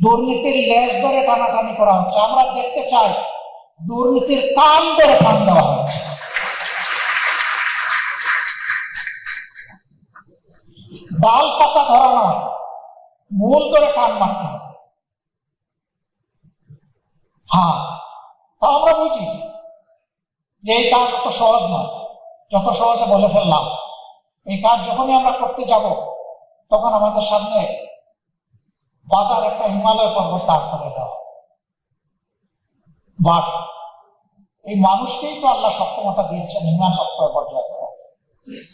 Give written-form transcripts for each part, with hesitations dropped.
দুর্নীতির লেজ ধরে টানাটানি করা হচ্ছে। আমরা দেখতে চাই দুর্নীতির কান ধরে টান দেওয়া হচ্ছে। ডাল পাতা ধরা নয়, মূল ধরে টান মারতে হবে। হ্যাঁ, তা আমরা বুঝি যে এই কাজ অত সহজ নয়, যত সহজে বলে ফেললাম। এই কাজ যখনই আমরা করতে যাব তখন আমাদের সামনে বাধার একটা হিমালয় পর্বত দাঁড় করে দেওয়া। বাট এই মানুষকেই তো আল্লাহ সক্ষমতা দিয়েছেন হিমান লক্ষ্য পর্যায়ে করা।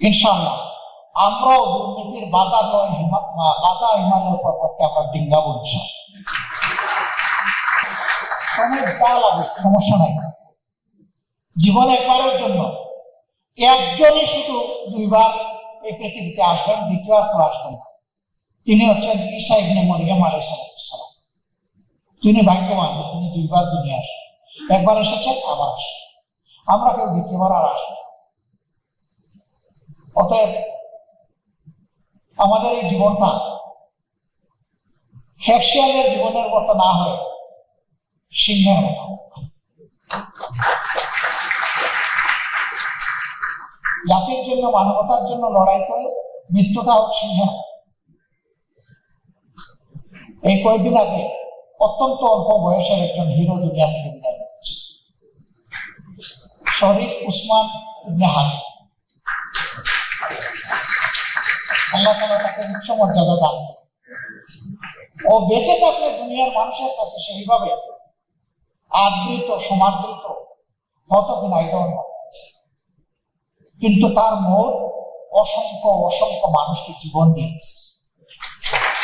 ইনশাআল্লাহ আমরাও দুর্নীতির বাধা হিমালয় পর্বতকে আমরা ডিঙ্গা বলছি। সময় যা লাগুক সমস্যা নাই। জীবন একবারের জন্য একজনই শুধু দুইবার এই পৃথিবীতে আসবেন, দ্বিতীয়বার তো আসবেন না। তিনি হচ্ছেন ঈসা ইবনে মরিয়ম আলাইহিস সালাম। তিনি ভাগ্যবান, তিনি দুইবার দুনিয়া আসেন। একবার এসেছেন, আবার আসেন। আমরা কেউ দ্বিতীয়বার আর আসবো। অতএব আমাদের এই জীবনটা খেপশিয়ালের জীবনের মতো না হয়ে সিংহের মতো। জাতির জন্য, মানবতার জন্য লড়াই করে মৃত্যুটা হোক সিংহের। এই কয়েকদিন আগে অত্যন্ত অল্প বয়সের একজন হিরো দুনিয়া থেকে বিদায় নিচ্ছে, শরীফ উসমান ইবনে হাদি। আল্লাহ তাআলা তাকে উচ্চ মর্যাদা দান করেন। ও বেঁচে থাকলে দুনিয়ার মানুষের কাছে সেইভাবে আদৃত, সমাদৃত হতো কিনা এই ধরনের, কিন্তু তার মত অসংখ্য অসংখ্য মানুষকে জীবন দিয়েছে।